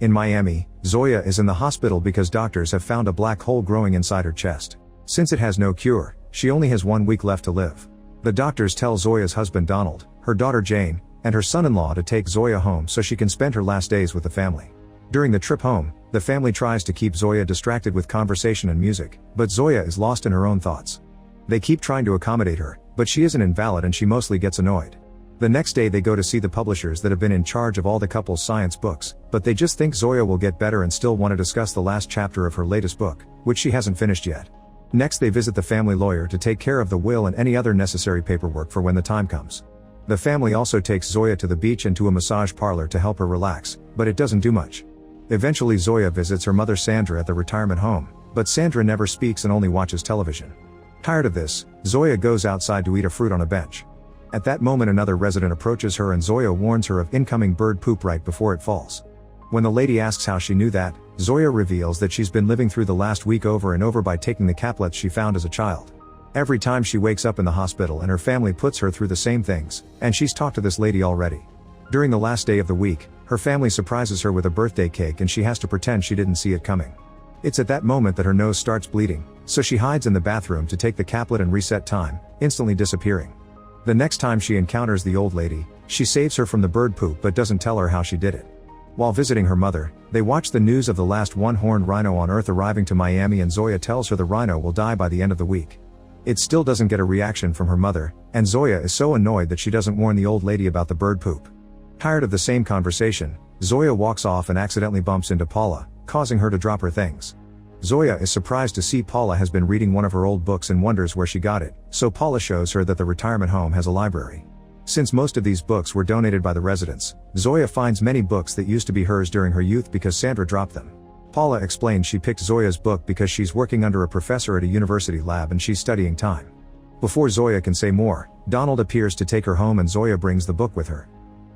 In Miami, Zoya is in the hospital because doctors have found a black hole growing inside her chest. Since it has no cure, she only has 1 week left to live. The doctors tell Zoya's husband Donald, her daughter Jane, and her son-in-law to take Zoya home so she can spend her last days with the family. During the trip home, the family tries to keep Zoya distracted with conversation and music, but Zoya is lost in her own thoughts. They keep trying to accommodate her, but she is an invalid and she mostly gets annoyed. The next day they go to see the publishers that have been in charge of all the couple's science books, but they just think Zoya will get better and still want to discuss the last chapter of her latest book, which she hasn't finished yet. Next they visit the family lawyer to take care of the will and any other necessary paperwork for when the time comes. The family also takes Zoya to the beach and to a massage parlor to help her relax, but it doesn't do much. Eventually Zoya visits her mother Sandra at the retirement home, but Sandra never speaks and only watches television. Tired of this, Zoya goes outside to eat a fruit on a bench. At that moment another resident approaches her and Zoya warns her of incoming bird poop right before it falls. When the lady asks how she knew that, Zoya reveals that she's been living through the last week over and over by taking the caplets she found as a child. Every time she wakes up in the hospital and her family puts her through the same things, and she's talked to this lady already. During the last day of the week, her family surprises her with a birthday cake and she has to pretend she didn't see it coming. It's at that moment that her nose starts bleeding, so she hides in the bathroom to take the caplet and reset time, instantly disappearing. The next time she encounters the old lady, she saves her from the bird poop but doesn't tell her how she did it. While visiting her mother, they watch the news of the last one-horned rhino on Earth arriving to Miami and Zoya tells her the rhino will die by the end of the week. It still doesn't get a reaction from her mother, and Zoya is so annoyed that she doesn't warn the old lady about the bird poop. Tired of the same conversation, Zoya walks off and accidentally bumps into Paula, causing her to drop her things. Zoya is surprised to see Paula has been reading one of her old books and wonders where she got it, so Paula shows her that the retirement home has a library. Since most of these books were donated by the residents, Zoya finds many books that used to be hers during her youth because Sandra dropped them. Paula explains she picked Zoya's book because she's working under a professor at a university lab and she's studying time. Before Zoya can say more, Donald appears to take her home and Zoya brings the book with her.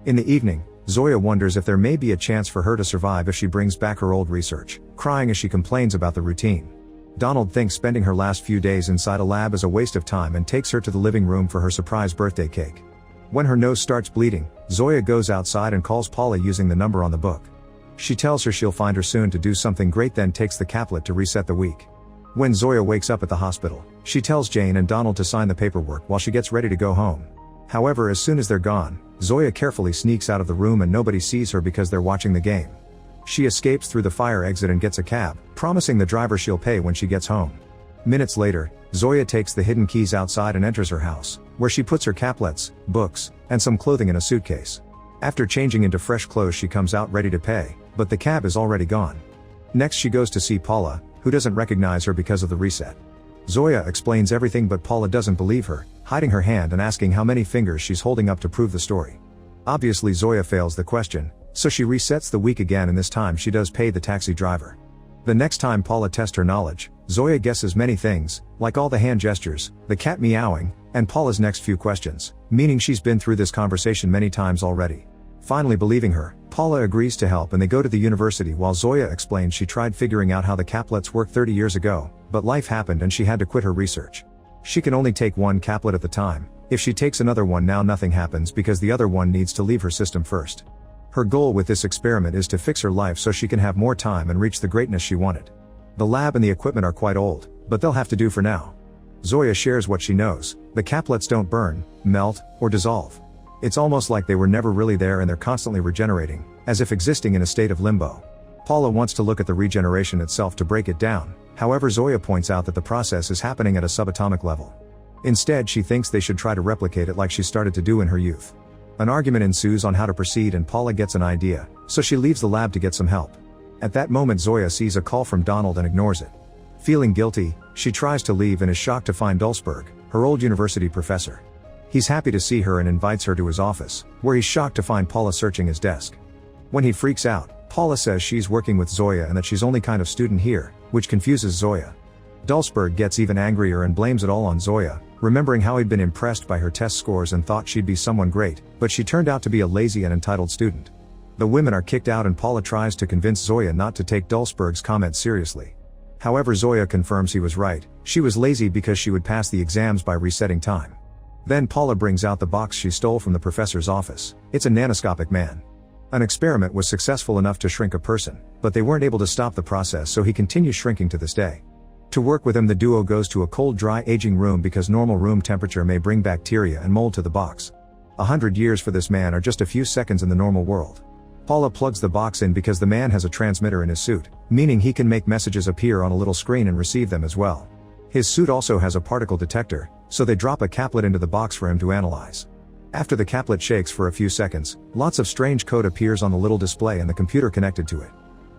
In the evening, Zoya wonders if there may be a chance for her to survive if she brings back her old research, crying as she complains about the routine. Donald thinks spending her last few days inside a lab is a waste of time and takes her to the living room for her surprise birthday cake. When her nose starts bleeding, Zoya goes outside and calls Paula using the number on the book. She tells her she'll find her soon to do something great, then takes the caplet to reset the week. When Zoya wakes up at the hospital, she tells Jane and Donald to sign the paperwork while she gets ready to go home. However, as soon as they're gone, Zoya carefully sneaks out of the room and nobody sees her because they're watching the game. She escapes through the fire exit and gets a cab, promising the driver she'll pay when she gets home. Minutes later, Zoya takes the hidden keys outside and enters her house, where she puts her caplets, books, and some clothing in a suitcase. After changing into fresh clothes she comes out ready to pay, but the cab is already gone. Next she goes to see Paula, who doesn't recognize her because of the reset. Zoya explains everything but Paula doesn't believe her, hiding her hand and asking how many fingers she's holding up to prove the story. Obviously Zoya fails the question, so she resets the week again and this time she does pay the taxi driver. The next time Paula tests her knowledge, Zoya guesses many things, like all the hand gestures, the cat meowing, and Paula's next few questions, meaning she's been through this conversation many times already. Finally believing her, Paula agrees to help and they go to the university while Zoya explains she tried figuring out how the caplets work 30 years ago, but life happened and she had to quit her research. She can only take one caplet at the time. If she takes another one now nothing happens because the other one needs to leave her system first. Her goal with this experiment is to fix her life so she can have more time and reach the greatness she wanted. The lab and the equipment are quite old, but they'll have to do for now. Zoya shares what she knows: the caplets don't burn, melt, or dissolve. It's almost like they were never really there and they're constantly regenerating, as if existing in a state of limbo. Paula wants to look at the regeneration itself to break it down, however Zoya points out that the process is happening at a subatomic level. Instead she thinks they should try to replicate it like she started to do in her youth. An argument ensues on how to proceed and Paula gets an idea, so she leaves the lab to get some help. At that moment Zoya sees a call from Donald and ignores it. Feeling guilty, she tries to leave and is shocked to find Dulsberg, her old university professor. He's happy to see her and invites her to his office, where he's shocked to find Paula searching his desk. When he freaks out, Paula says she's working with Zoya and that she's only kind of student here, which confuses Zoya. Dulsberg gets even angrier and blames it all on Zoya, remembering how he'd been impressed by her test scores and thought she'd be someone great, but she turned out to be a lazy and entitled student. The women are kicked out and Paula tries to convince Zoya not to take Dulsberg's comments seriously. However, Zoya confirms he was right. She was lazy because she would pass the exams by resetting time. Then Paula brings out the box she stole from the professor's office. It's a nanoscopic man. An experiment was successful enough to shrink a person, but they weren't able to stop the process, so he continues shrinking to this day. To work with him, the duo goes to a cold, dry aging room because normal room temperature may bring bacteria and mold to the box. 100 years for this man are just a few seconds in the normal world. Paula plugs the box in because the man has a transmitter in his suit, meaning he can make messages appear on a little screen and receive them as well. His suit also has a particle detector, so they drop a caplet into the box for him to analyze. After the caplet shakes for a few seconds, lots of strange code appears on the little display and the computer connected to it.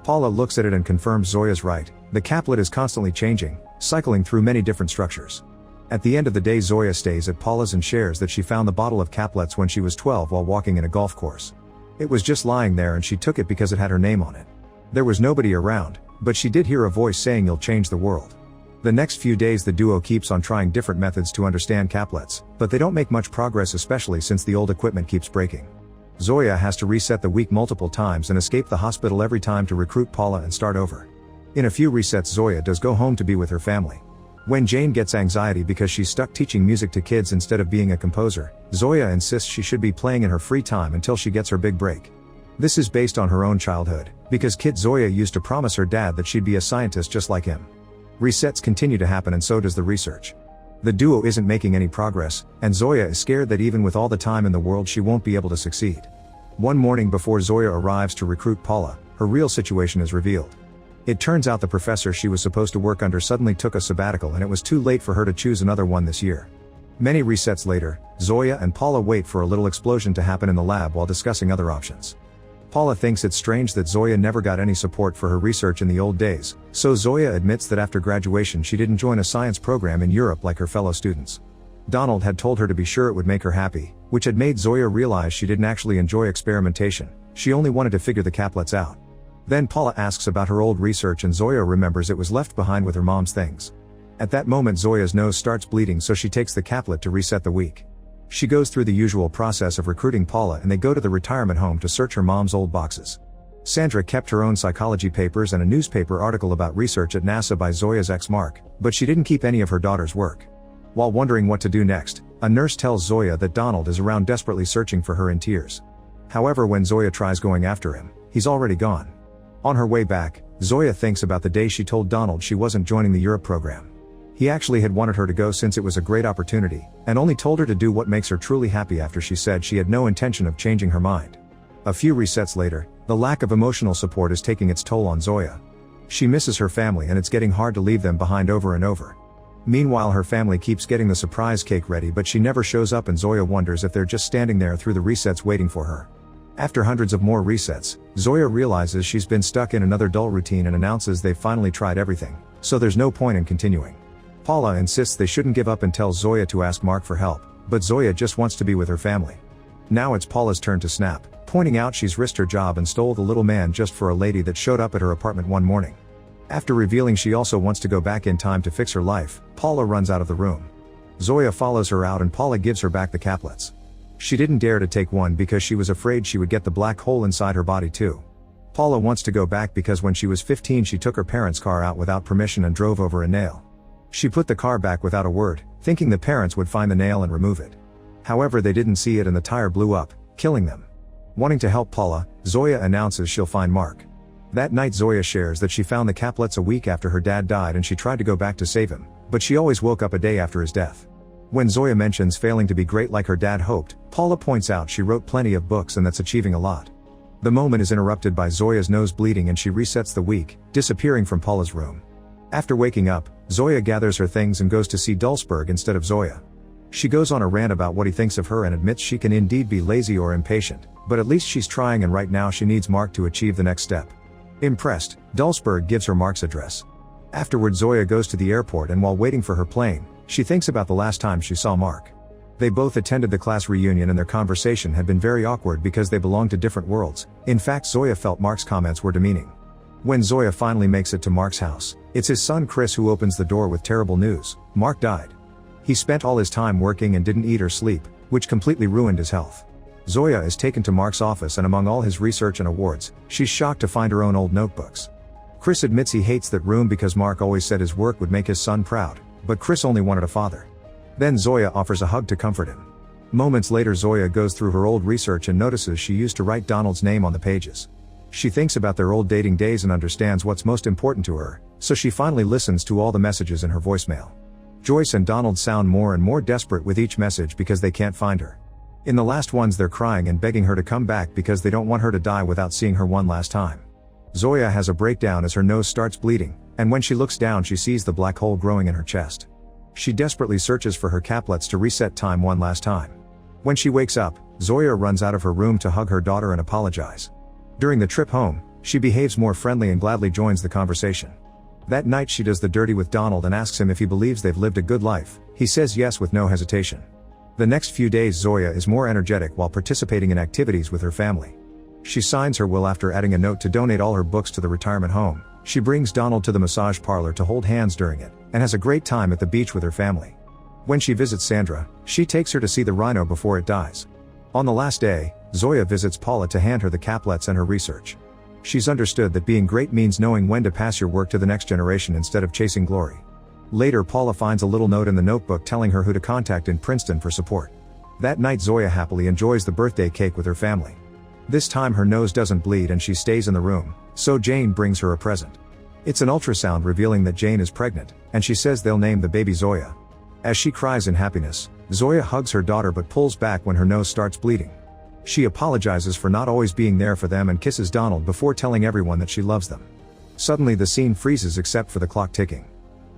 Paula looks at it and confirms Zoya's right. The caplet is constantly changing, cycling through many different structures. At the end of the day, Zoya stays at Paula's and shares that she found the bottle of caplets when she was 12 while walking in a golf course. It was just lying there and she took it because it had her name on it. There was nobody around, but she did hear a voice saying, "You'll change the world." The next few days the duo keeps on trying different methods to understand caplets, but they don't make much progress, especially since the old equipment keeps breaking. Zoya has to reset the week multiple times and escape the hospital every time to recruit Paula and start over. In a few resets Zoya does go home to be with her family. When Jane gets anxiety because she's stuck teaching music to kids instead of being a composer, Zoya insists she should be playing in her free time until she gets her big break. This is based on her own childhood, because kid Zoya used to promise her dad that she'd be a scientist just like him. Resets continue to happen and so does the research. The duo isn't making any progress, and Zoya is scared that even with all the time in the world she won't be able to succeed. One morning before Zoya arrives to recruit Paula, her real situation is revealed. It turns out the professor she was supposed to work under suddenly took a sabbatical and it was too late for her to choose another one this year. Many resets later, Zoya and Paula wait for a little explosion to happen in the lab while discussing other options. Paula thinks it's strange that Zoya never got any support for her research in the old days, so Zoya admits that after graduation she didn't join a science program in Europe like her fellow students. Donald had told her to be sure it would make her happy, which had made Zoya realize she didn't actually enjoy experimentation, she only wanted to figure the caplets out. Then Paula asks about her old research and Zoya remembers it was left behind with her mom's things. At that moment Zoya's nose starts bleeding, so she takes the caplet to reset the week. She goes through the usual process of recruiting Paula and they go to the retirement home to search her mom's old boxes. Sandra kept her own psychology papers and a newspaper article about research at NASA by Zoya's ex Mark, but she didn't keep any of her daughter's work. While wondering what to do next, a nurse tells Zoya that Donald is around desperately searching for her in tears. However, when Zoya tries going after him, he's already gone. On her way back, Zoya thinks about the day she told Donald she wasn't joining the Europe program. He actually had wanted her to go since it was a great opportunity, and only told her to do what makes her truly happy after she said she had no intention of changing her mind. A few resets later, the lack of emotional support is taking its toll on Zoya. She misses her family and it's getting hard to leave them behind over and over. Meanwhile, her family keeps getting the surprise cake ready, but she never shows up and Zoya wonders if they're just standing there through the resets waiting for her. After hundreds of more resets, Zoya realizes she's been stuck in another dull routine and announces they've finally tried everything, so there's no point in continuing. Paula insists they shouldn't give up and tells Zoya to ask Mark for help, but Zoya just wants to be with her family. Now it's Paula's turn to snap, pointing out she's risked her job and stole the little man just for a lady that showed up at her apartment one morning. After revealing she also wants to go back in time to fix her life, Paula runs out of the room. Zoya follows her out and Paula gives her back the caplets. She didn't dare to take one because she was afraid she would get the black hole inside her body too. Paula wants to go back because when she was 15 she took her parents' car out without permission and drove over a nail. She put the car back without a word, thinking the parents would find the nail and remove it. However, they didn't see it and the tire blew up, killing them. Wanting to help Paula, Zoya announces she'll find Mark. That night Zoya shares that she found the caplets a week after her dad died and she tried to go back to save him, but she always woke up a day after his death. When Zoya mentions failing to be great like her dad hoped, Paula points out she wrote plenty of books and that's achieving a lot. The moment is interrupted by Zoya's nose bleeding and she resets the week, disappearing from Paula's room. After waking up, Zoya gathers her things and goes to see Dulsberg instead of Zoya. She goes on a rant about what he thinks of her and admits she can indeed be lazy or impatient, but at least she's trying and right now she needs Mark to achieve the next step. Impressed, Dulsberg gives her Mark's address. Afterward Zoya goes to the airport and while waiting for her plane, she thinks about the last time she saw Mark. They both attended the class reunion and their conversation had been very awkward because they belonged to different worlds. In fact, Zoya felt Mark's comments were demeaning. When Zoya finally makes it to Mark's house, it's his son Chris who opens the door with terrible news: Mark died. He spent all his time working and didn't eat or sleep, which completely ruined his health. Zoya is taken to Mark's office and among all his research and awards, she's shocked to find her own old notebooks. Chris admits he hates that room because Mark always said his work would make his son proud, but Chris only wanted a father. Then Zoya offers a hug to comfort him. Moments later, Zoya goes through her old research and notices she used to write Donald's name on the pages. She thinks about their old dating days and understands what's most important to her, so she finally listens to all the messages in her voicemail. Joyce and Donald sound more and more desperate with each message because they can't find her. In the last ones, they're crying and begging her to come back because they don't want her to die without seeing her one last time. Zoya has a breakdown as her nose starts bleeding, and when she looks down she sees the black hole growing in her chest. She desperately searches for her caplets to reset time one last time. When she wakes up, Zoya runs out of her room to hug her daughter and apologize. During the trip home, she behaves more friendly and gladly joins the conversation. That night she does the dirty with Donald and asks him if he believes they've lived a good life. He says yes with no hesitation. The next few days Zoya is more energetic while participating in activities with her family. She signs her will after adding a note to donate all her books to the retirement home. She brings Donald to the massage parlor to hold hands during it, and has a great time at the beach with her family. When she visits Sandra, she takes her to see the rhino before it dies. On the last day, Zoya visits Paula to hand her the caplets and her research. She's understood that being great means knowing when to pass your work to the next generation instead of chasing glory. Later, Paula finds a little note in the notebook telling her who to contact in Princeton for support. That night Zoya happily enjoys the birthday cake with her family. This time her nose doesn't bleed and she stays in the room, so Jane brings her a present. It's an ultrasound revealing that Jane is pregnant, and she says they'll name the baby Zoya. As she cries in happiness, Zoya hugs her daughter but pulls back when her nose starts bleeding. She apologizes for not always being there for them and kisses Donald before telling everyone that she loves them. Suddenly the scene freezes except for the clock ticking.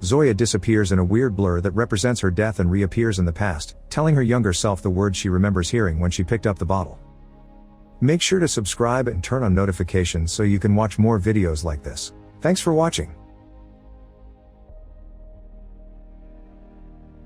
Zoya disappears in a weird blur that represents her death and reappears in the past, telling her younger self the words she remembers hearing when she picked up the bottle. Make sure to subscribe and turn on notifications so you can watch more videos like this. Thanks for watching.